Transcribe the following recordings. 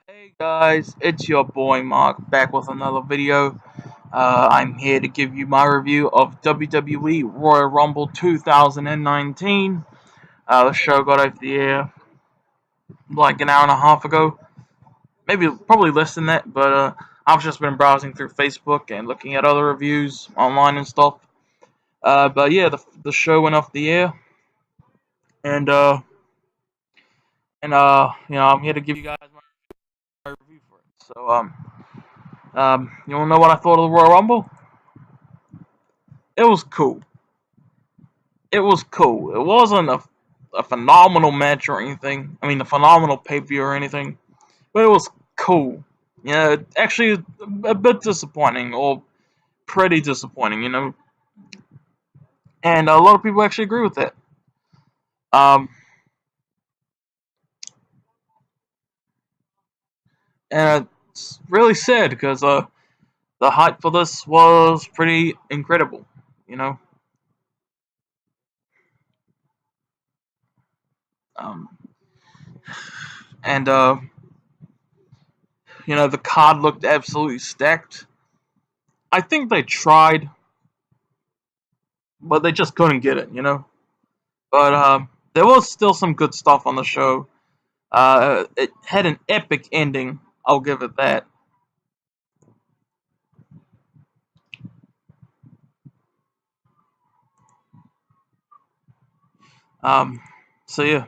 Hey guys, it's your boy Mark back with another video. I'm here to give you my review of WWE Royal Rumble 2019. The show got off the air like an hour and a half ago, maybe probably less than that. But I've just been browsing through Facebook and looking at other reviews online and stuff. But yeah, the show went off the air, and I'm here to give you guys my review for it. So you wanna know what I thought of the Royal Rumble? It was cool. It was cool. It wasn't a phenomenal match or anything. I mean, a phenomenal pay-per-view or anything. But it was cool. Yeah, actually a bit disappointing, or pretty disappointing. And a lot of people actually agree with that. Um, and it's really sad because the hype for this was pretty incredible. You know. Um, and the card looked absolutely stacked. I think they tried, but they just couldn't get it. But there was still some good stuff on the show. It had an epic ending. I'll give it that. Um, so yeah,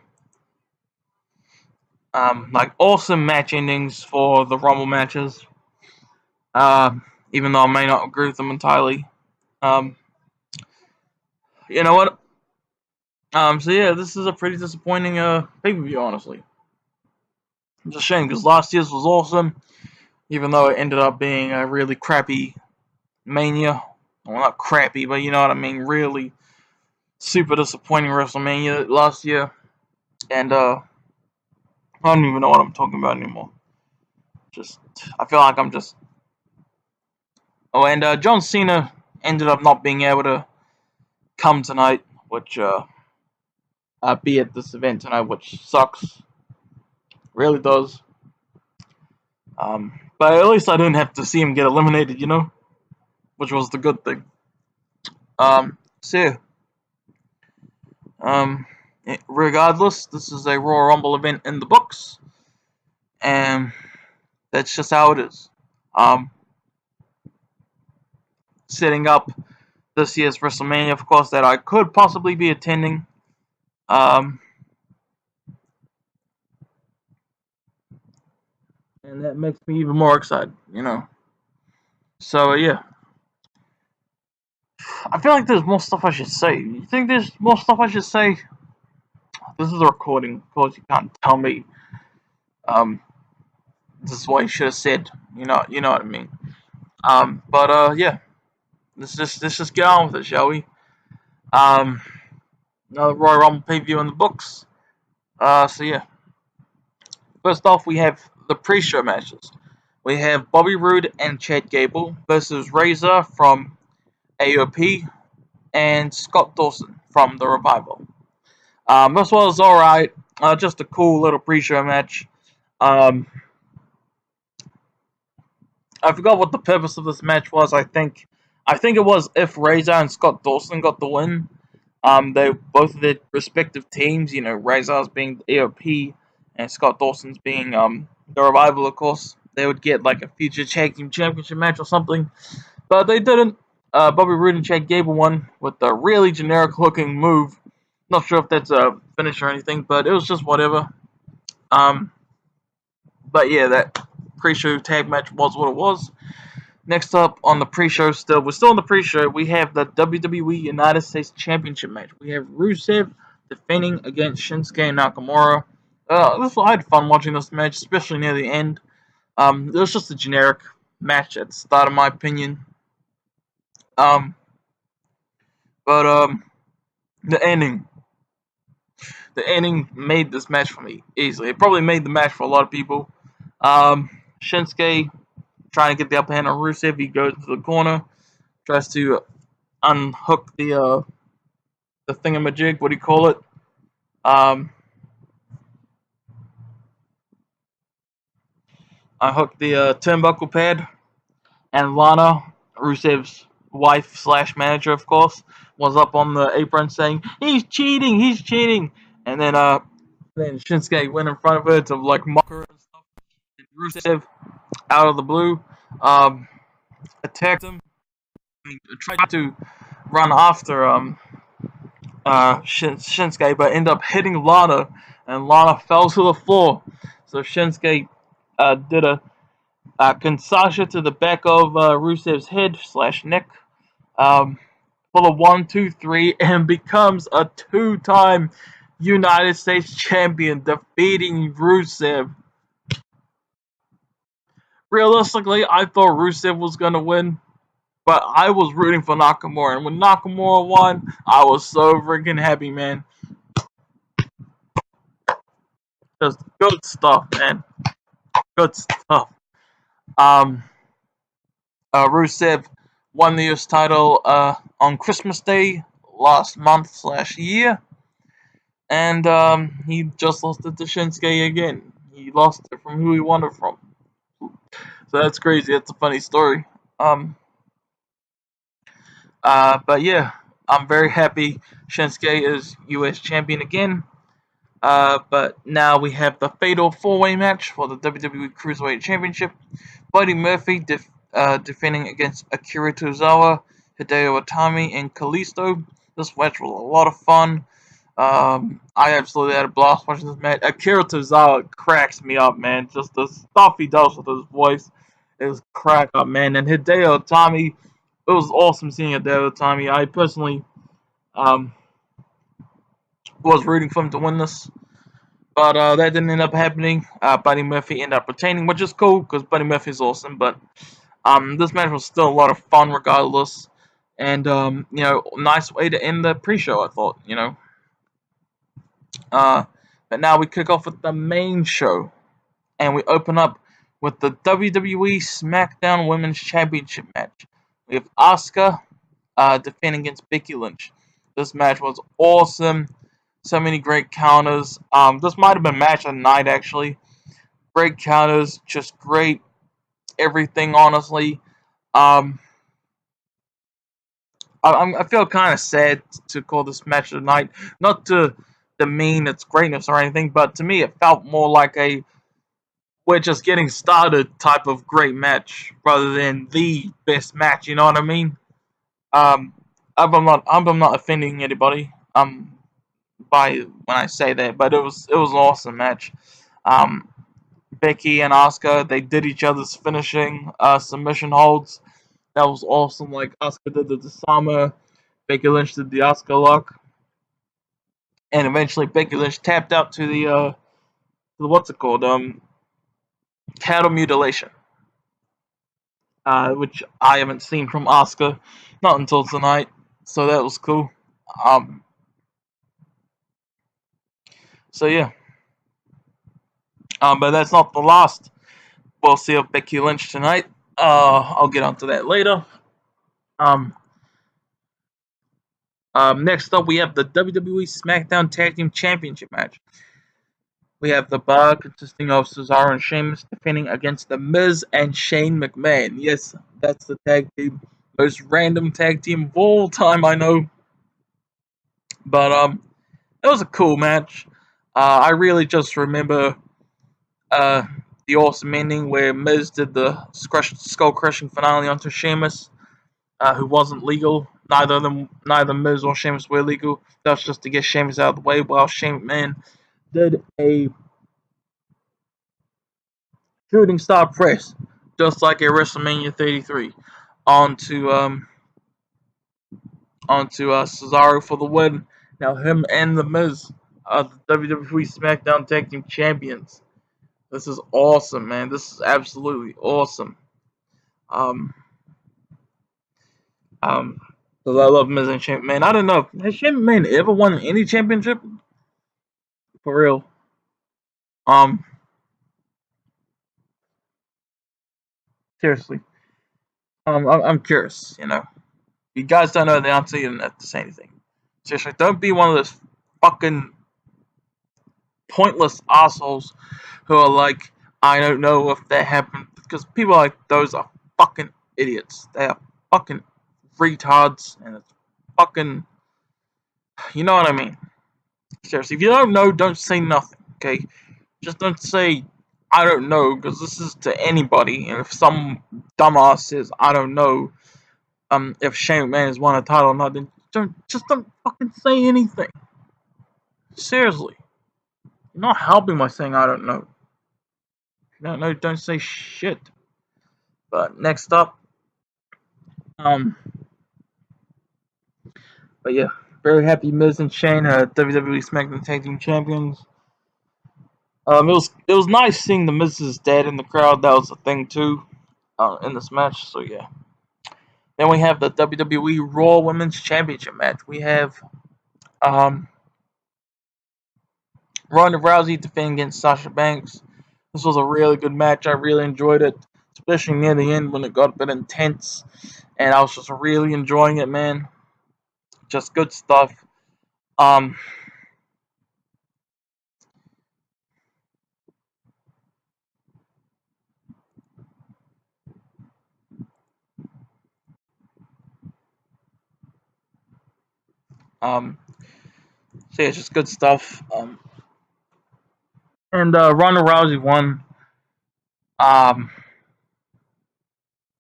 like awesome match endings for the Rumble matches. Even though I may not agree with them entirely. Um, you know what? So yeah, this is a pretty disappointing pay-per-view, honestly. It's a shame because last year's was awesome, even though it ended up being a really crappy Mania. Well, not crappy, but you know what I mean. Really super disappointing WrestleMania last year, and I don't even know what I'm talking about anymore. Just I feel like I'm just. Oh, and John Cena ended up not being able to come tonight, which be at this event tonight, which sucks. Really does. But at least I didn't have to see him get eliminated, which was the good thing. So yeah. Regardless, this is a Royal Rumble event in the books, and that's just how it is. Setting up this year's WrestleMania, of course, that I could possibly be attending. And that makes me even more excited. So yeah, I feel like there's more stuff I should say. You think there's more stuff I should say? This is a recording, of course. You can't tell me. This is what you should have said. You know what I mean. But yeah, let's just get on with it, shall we? Another Royal Rumble pay-per-view in the books. So yeah. First off, we have the pre-show matches. We have Bobby Roode and Chad Gable versus Rezar from AOP and Scott Dawson from The Revival. This was alright. Just a cool little pre-show match. I forgot what the purpose of this match was. I think it was if Rezar and Scott Dawson got the win. They both of their respective teams. Rezar's being the AOP and Scott Dawson's being the Revival, of course. They would get like a future tag team championship match or something, but they didn't. Bobby Roode and Chad Gable won with a really generic looking move. Not sure if that's a finish or anything, but it was just whatever. But yeah, that pre-show tag match was what it was. Next up on the pre-show, we're still in the pre-show, we have the WWE United States Championship match. We have Rusev defending against Shinsuke and Nakamura. I had fun watching this match, especially near the end. It was just a generic match at the start, in my opinion. But the ending made this match for me easily. It probably made the match for a lot of people. Shinsuke trying to get the upper hand on Rusev. He goes to the corner, tries to unhook the thingamajig. What do you call it? hooked the turnbuckle pad, and Lana, Rusev's wife slash manager, of course, was up on the apron saying, "He's cheating, he's cheating," and then Shinsuke went in front of her to like mock her and stuff. And Rusev, out of the blue, um, attacked him, tried to run after Shinsuke, but ended up hitting Lana, and Lana fell to the floor. So Shinsuke did a Sasha to the back of Rusev's head slash neck, full of 1, 2, 3, and becomes a 2-time United States champion, defeating Rusev. Realistically, I thought Rusev was gonna win, but I was rooting for Nakamura, and when Nakamura won, I was so freaking happy, man. Just good stuff, man. Good stuff. Rusev won the US title on Christmas Day last month slash year, and he just lost it to Shinsuke again. He lost it from who he won it from. So that's crazy. That's a funny story. But yeah, I'm very happy Shinsuke is US champion again. But now we have the fatal 4-way match for the WWE Cruiserweight Championship. Buddy Murphy defending against Akira Tozawa, Hideo Itami, and Kalisto. This match was a lot of fun. I absolutely had a blast watching this match. Akira Tozawa cracks me up, man. Just the stuff he does with his voice is crack up, man. And Hideo Itami, it was awesome seeing Hideo Itami. I personally was rooting for him to win this, but that didn't end up happening. Buddy Murphy ended up retaining, which is cool because Buddy Murphy's awesome. But this match was still a lot of fun regardless, and nice way to end the pre-show, I thought. But now we kick off with the main show, and we open up with the WWE Smackdown Women's Championship match. We have Asuka defending against Becky Lynch. This match was awesome. So many great counters. This might have been match of the night, actually. Great counters, just great everything, honestly. I feel kind of sad to call this match of the night. Not to demean its greatness or anything, but to me it felt more like a we're just getting started type of great match rather than the best match. You know what I mean? I'm not offending anybody. By when I say that, but it was an awesome match. Becky and Asuka, they did each other's finishing submission holds. That was awesome. Like Asuka did the Tozawa, Becky Lynch did the Asuka lock, and eventually Becky Lynch tapped out to the what's it called? Cattle mutilation, which I haven't seen from Asuka not until tonight, so that was cool. So yeah, but that's not the last we'll see of Becky Lynch tonight. I'll get onto that later. Next up, we have the WWE SmackDown Tag Team Championship match. We have the bar consisting of Cesaro and Sheamus defending against The Miz and Shane McMahon. Yes, that's the tag team. Most random tag team of all time, I know. But it was a cool match. I really just remember the awesome ending where Miz did the skull-crushing finale onto Sheamus, who wasn't legal. Neither Miz or Sheamus were legal. That's just to get Sheamus out of the way, while Shane McMahon did a shooting star press, just like at WrestleMania 33, onto Cesaro for the win. Now him and The Miz are the WWE SmackDown Tag Team Champions. This is awesome, man. This is absolutely awesome. Because I love Miz and Shane McMahon. I don't know, has Shane McMahon ever won any championship? For real. Seriously. I'm curious, If you guys don't know the answer, you don't have to say anything. Seriously, don't be one of those fucking pointless assholes who are like, I don't know if that happened because people like those are fucking idiots. They are fucking retards, and it's fucking. You know what I mean? Seriously, if you don't know, don't say nothing. Okay, just don't say I don't know, because this is to anybody. And if some dumbass says I don't know, if Shane McMahon has won a title or not, then don't fucking say anything. Seriously, you're not helping by saying I don't know. If you don't know, don't say shit. But next up, but yeah, very happy Miz and Shane are WWE SmackDown Tag Team Champions. It was nice seeing the Miz's dad in the crowd. That was a thing too, in this match. So yeah. Then we have the WWE Raw Women's Championship match. We have Ronda Rousey defending against Sasha Banks. This was a really good match. I really enjoyed it, especially near the end when it got a bit intense, and I was just really enjoying it, man. Just good stuff. So yeah, just good stuff. And Ronda Rousey won.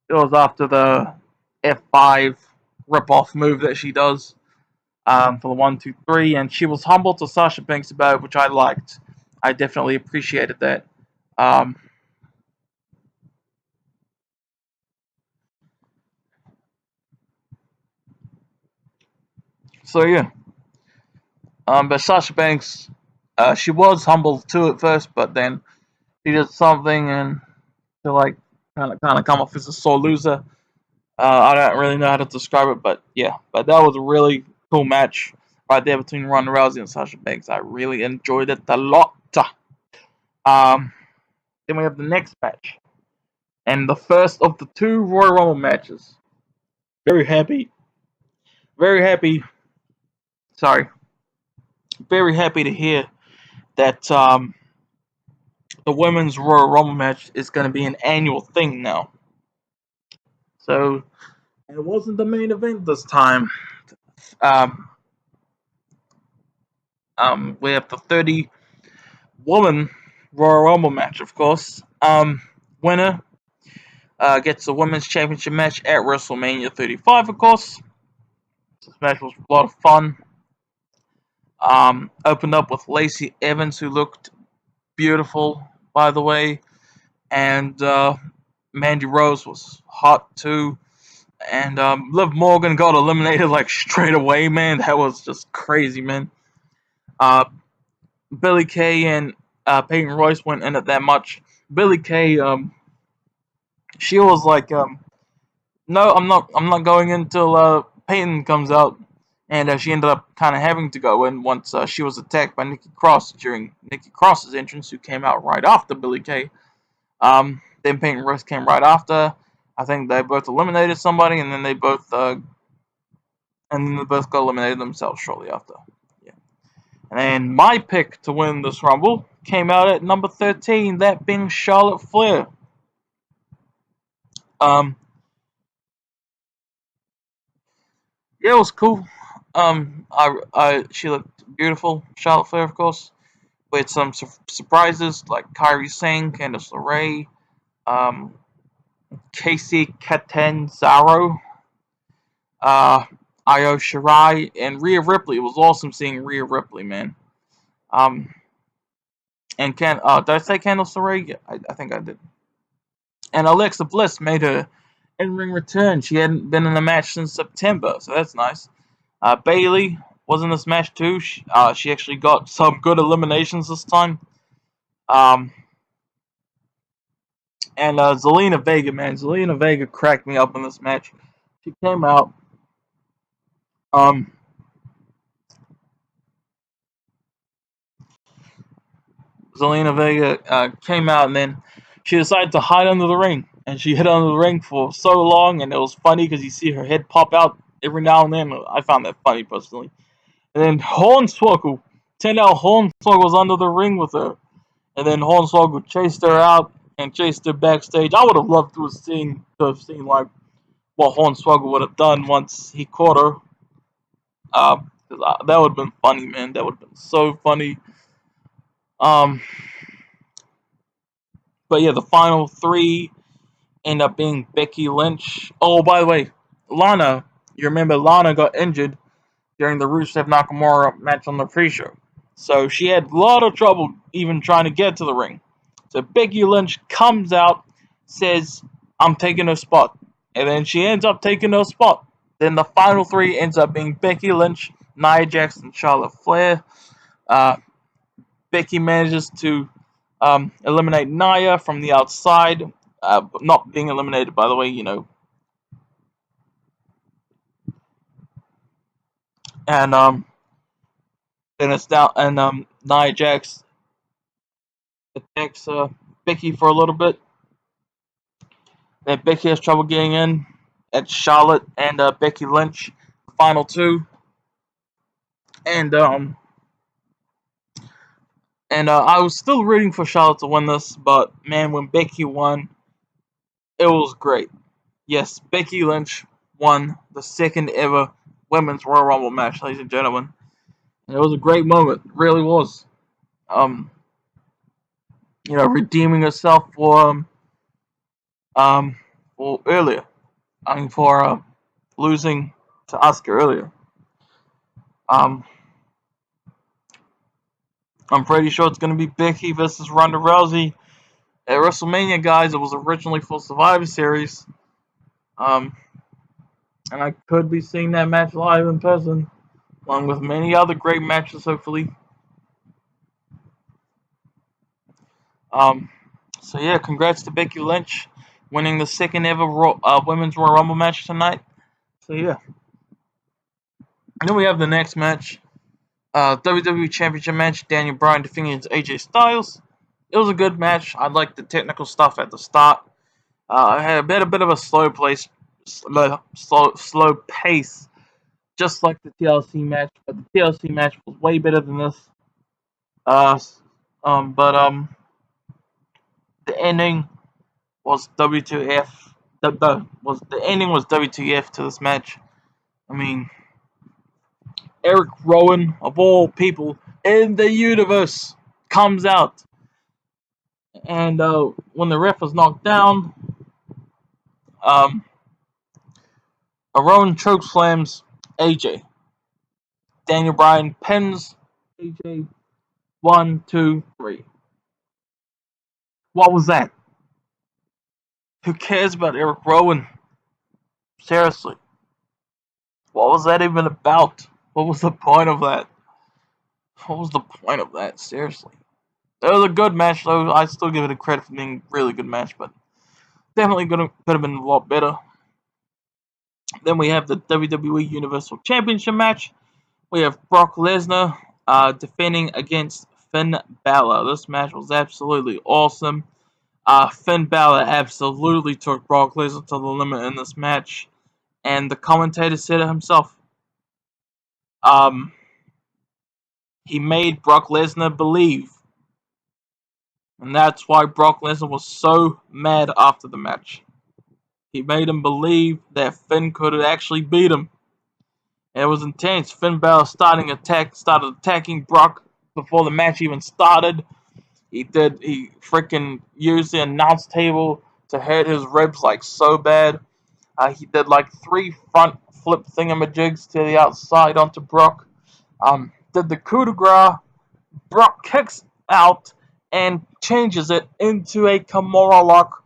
It was after the F5 rip-off move that she does for the 1, 2, 3, and she was humble to Sasha Banks about it, which I liked. I definitely appreciated that. So yeah, but Sasha Banks, she was humble too at first, but then she did something and to like kind of come off as a sore loser. I don't really know how to describe it, but yeah, but that was a really cool match right there between Ronda Rousey and Sasha Banks. I really enjoyed it a lot. Then we have the next match, and the first of the 2 Royal Rumble matches. Very happy, very happy. Sorry, very happy to hear that the women's Royal Rumble match is going to be an annual thing now. So, it wasn't the main event this time. We have the 30-woman Royal Rumble match, of course. Winner gets the women's championship match at WrestleMania 35, of course. This match was a lot of fun. Opened up with Lacey Evans, who looked beautiful, by the way, and Mandy Rose was hot too, and Liv Morgan got eliminated like straight away, man. That was just crazy, man. Billie Kay and Peyton Royce went in it that much. Billie Kay, she was like, no, I'm not going until Peyton comes out. And she ended up kind of having to go in once she was attacked by Nikki Cross during Nikki Cross's entrance, who came out right after Billie Kay. Then Peyton Royce came right after. I think they both eliminated somebody, and then they both got eliminated themselves shortly after. Yeah. And then my pick to win this Rumble came out at number 13, that being Charlotte Flair. Yeah, it was cool. She looked beautiful, Charlotte Flair, of course, with some surprises like Kairi Sane, Candice LeRae, Casey Catanzaro, Io Shirai, and Rhea Ripley. It was awesome seeing Rhea Ripley, man. And did I say Candice LeRae? Yeah, I think I did. And Alexa Bliss made her in-ring return. She hadn't been in a match since September, so that's nice. Bayley was in this match too. She actually got some good eliminations this time. And Zelina Vega, man. Zelina Vega cracked me up in this match. She came out. Zelina Vega came out, and then she decided to hide under the ring. And she hid under the ring for so long, and it was funny because you see her head pop out every now and then. I found that funny, personally. And then Hornswoggle, turned out Hornswoggle was under the ring with her. and then Hornswoggle chased her out and chased her backstage. I would have loved to have seen like what Hornswoggle would have done once he caught her. That would have been funny, man. That would have been so funny. Um, but yeah, the final three end up being Becky Lynch. Oh, by the way, Lana. You remember Lana got injured during the Rusev Nakamura match on the pre-show. So she had a lot of trouble even trying to get to the ring. So Becky Lynch comes out, says, I'm taking her spot. And then she ends up taking her spot. Then the final three ends up being Becky Lynch, Nia Jax, and Charlotte Flair. Becky manages to eliminate Nia from the outside. Not being eliminated, by the way, you know. And then it's down, and Nia Jax attacks Becky for a little bit. Then Becky has trouble getting in. At Charlotte and Becky Lynch, the final two. And I was still rooting for Charlotte to win this, but man, when Becky won, it was great. Yes, Becky Lynch won the second ever Women's Royal Rumble match, ladies and gentlemen. And it was a great moment, it really was. Redeeming herself for earlier. For losing to Asuka earlier. I'm pretty sure it's going to be Becky versus Ronda Rousey at WrestleMania, guys. It was originally for Survivor Series. And I could be seeing that match live in person, along with many other great matches, hopefully. So yeah, congrats to Becky Lynch winning the second ever Women's Royal Rumble match tonight. So yeah. And then we have the next match. WWE Championship Match, Daniel Bryan defeating AJ Styles. It was a good match. I liked the technical stuff at the start. I had a bit of a slow pace, just like the TLC match. But the TLC match was way better than this. The ending was W2F. The ending was W2F to this match. I mean, Eric Rowan, of all people in the universe, comes out. And when the ref was knocked down, Rowan chokeslams AJ. Daniel Bryan pins AJ 1, 2, 3. What was that? Who cares about Eric Rowan? Seriously. What was that even about? What was the point of that? What was the point of that? Seriously. It was a good match, though. I still give it a credit for being a really good match, but definitely could have been a lot better. Then we have the WWE Universal Championship match. We have Brock Lesnar defending against Finn Bálor. This match was absolutely awesome. Finn Bálor absolutely took Brock Lesnar to the limit in this match, and the commentator said it himself. He made Brock Lesnar believe, and that's why Brock Lesnar was so mad after the match. He made him believe that Finn could actually beat him. And it was intense. Finn Bálor started attacking Brock before the match even started. He freaking used the announce table to hurt his ribs like so bad. He did like 3 front flip thingamajigs to the outside onto Brock. Did the coup de grace. Brock kicks out and changes it into a Kimura lock,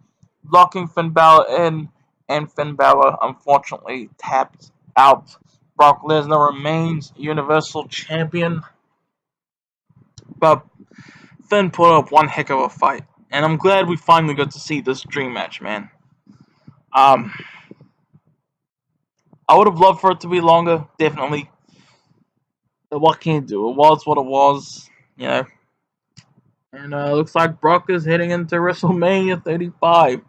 locking Finn Bálor in, and Finn Bálor unfortunately tapped out. Brock Lesnar remains Universal Champion, but Finn put up one heck of a fight, and I'm glad we finally got to see this dream match, man. I would have loved for it to be longer, definitely. But what can you do? It was what it was, you know. And looks like Brock is heading into WrestleMania 35.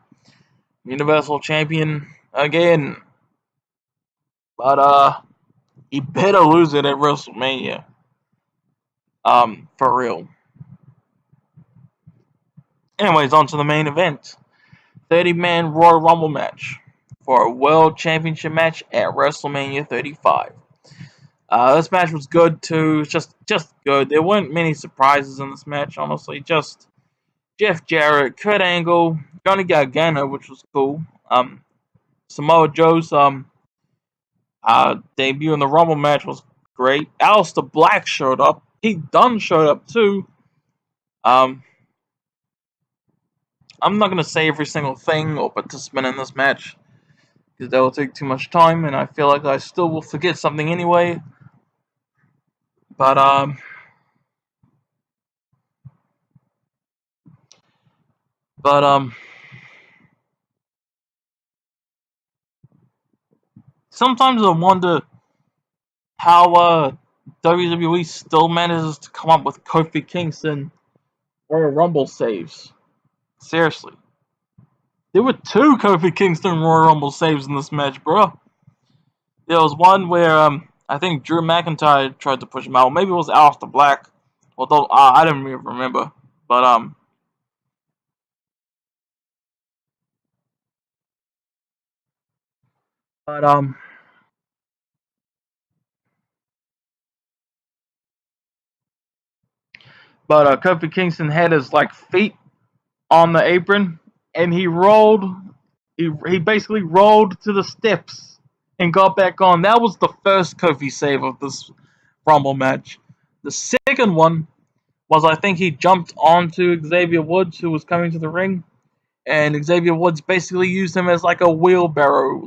Universal Champion again. But he better lose it at WrestleMania. For real. Anyways, on to the main event. 30-man Royal Rumble match for a World Championship match at WrestleMania 35. This match was good too, just good. There weren't many surprises in this match, honestly. Just Jeff Jarrett, Kurt Angle, Johnny Gargano, which was cool. Samoa Joe's debut in the Rumble match was great. Aleister Black showed up. Pete Dunne showed up too. I'm not gonna say every single thing or participant in this match because that will take too much time, and I feel like I still will forget something anyway. But sometimes I wonder how WWE still manages to come up with Kofi Kingston Royal Rumble saves. Seriously. There were 2 Kofi Kingston Royal Rumble saves in this match, bro. There was one where I think Drew McIntyre tried to push him out. Maybe it was Aleister Black. Although I didn't even remember. But but Kofi Kingston had his feet on the apron, and he rolled. He basically rolled to the steps and got back on. That was the first Kofi save of this Rumble match. The second one was, I think, he jumped onto Xavier Woods, who was coming to the ring, and Xavier Woods basically used him as a wheelbarrow.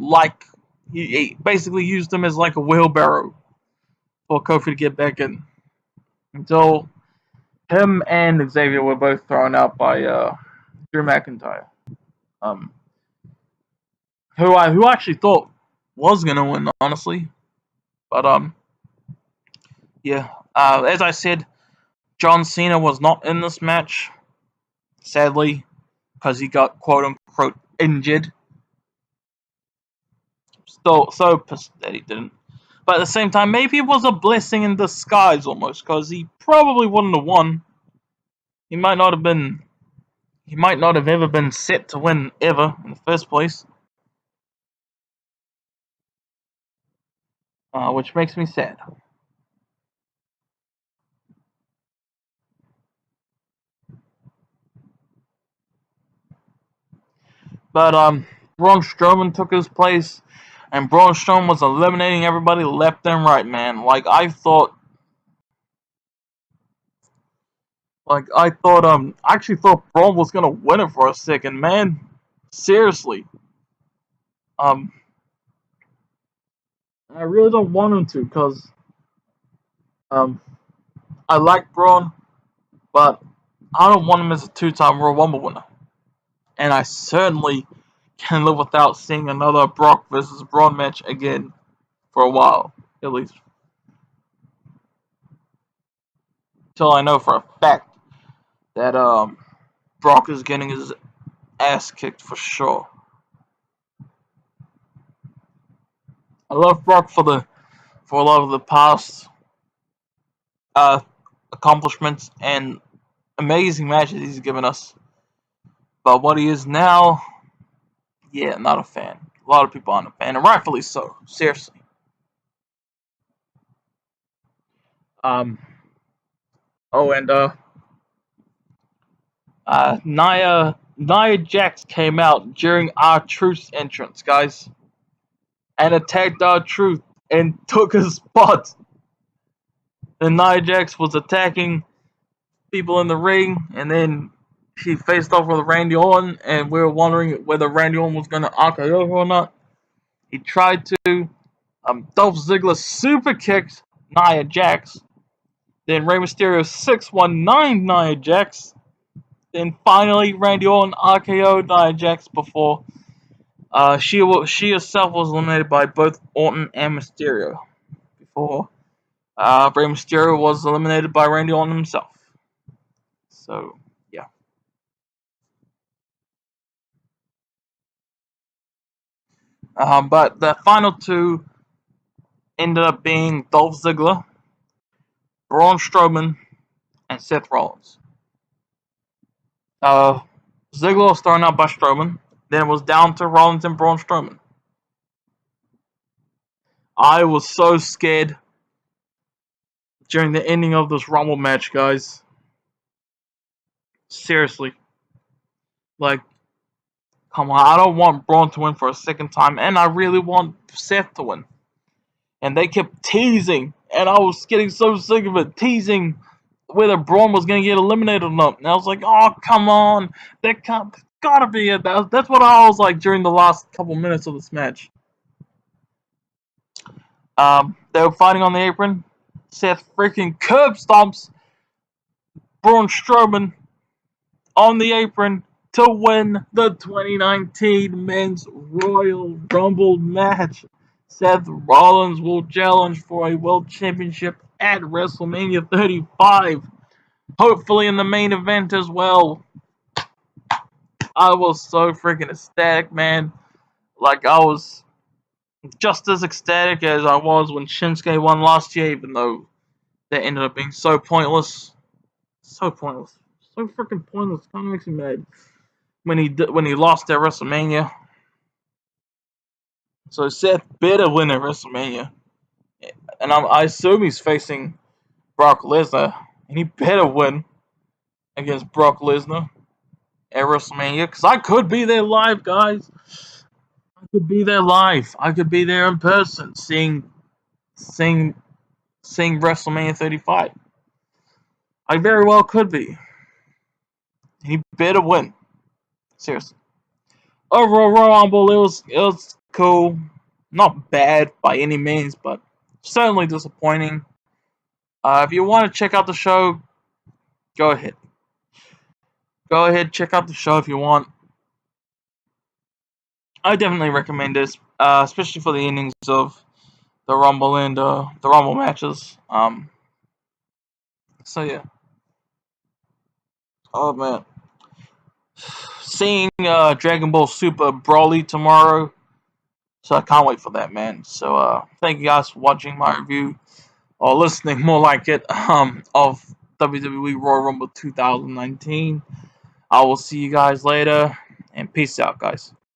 He basically used him as a wheelbarrow for Kofi to get back in. Until him and Xavier were both thrown out by Drew McIntyre, who I actually thought was gonna win, honestly. But yeah. As I said, John Cena was not in this match, sadly, because he got quote unquote injured. Still, so pissed that he didn't. But at the same time, maybe it was a blessing in disguise almost, because he probably wouldn't have won. He might not have ever been set to win ever in the first place. Which makes me sad. But Braun Strowman took his place, and Braun Strowman was eliminating everybody left and right, man. I actually thought Braun was gonna win it for a second, man. Seriously. Um, I really don't want him to, cause um, I like Braun, but I don't want him as a 2-time Royal Rumble winner. And I certainly can live without seeing another Brock versus Braun match again for a while, at least. Until I know for a fact that Brock is getting his ass kicked for sure. I love Brock for a lot of the past uh, accomplishments and amazing matches he's given us. But what he is now, yeah, not a fan. A lot of people aren't a fan, and rightfully so. Seriously. Um. Oh, and Nia Jax came out during R-Truth's entrance, guys, and attacked R-Truth and took his spot. And Nia Jax was attacking people in the ring, and then she faced off with Randy Orton, and we were wondering whether Randy Orton was going to RKO her or not. He tried to. Dolph Ziggler super kicked Nia Jax. Then Rey Mysterio 619 Nia Jax. Then finally Randy Orton RKO'd Nia Jax before she herself was eliminated by both Orton and Mysterio. Before Rey Mysterio was eliminated by Randy Orton himself. So, yeah. But the final 2 ended up being Dolph Ziggler, Braun Strowman, and Seth Rollins. Ziggler was thrown out by Strowman. Then it was down to Rollins and Braun Strowman. I was so scared during the ending of this Rumble match, guys. Seriously. Like, come on, I don't want Braun to win for a second time, and I really want Seth to win. And they kept teasing, and I was getting so sick of it, teasing whether Braun was going to get eliminated or not. And I was like, oh, come on, that gotta be it. That's what I was like during the last couple minutes of this match. They were fighting on the apron. Seth freaking curb stomps Braun Strowman on the apron to win the 2019 Men's Royal Rumble match. Seth Rollins will challenge for a World Championship at WrestleMania 35. Hopefully in the main event as well. I was so freaking ecstatic, man. Like, I was just as ecstatic as I was when Shinsuke won last year, even though that ended up being so pointless. So pointless. So freaking pointless. Kind of makes me mad when he lost at WrestleMania. So Seth better win at WrestleMania, and I assume he's facing Brock Lesnar, and he better win against Brock Lesnar at WrestleMania, because I could be there live, guys. I could be there live. I could be there in person, seeing WrestleMania 35. I very well could be. He better win. Seriously. Overall, Royal Rumble, it was cool. Not bad by any means, but certainly disappointing. If you want to check out the show, go ahead. Go ahead, check out the show if you want. I definitely recommend this, especially for the endings of the Rumble and the Rumble matches. So yeah. Oh man. Seeing Dragon Ball Super Broly tomorrow. So I can't wait for that, man. So thank you guys for watching my review, or listening more like it, of WWE Royal Rumble 2019. I will see you guys later, and peace out, guys.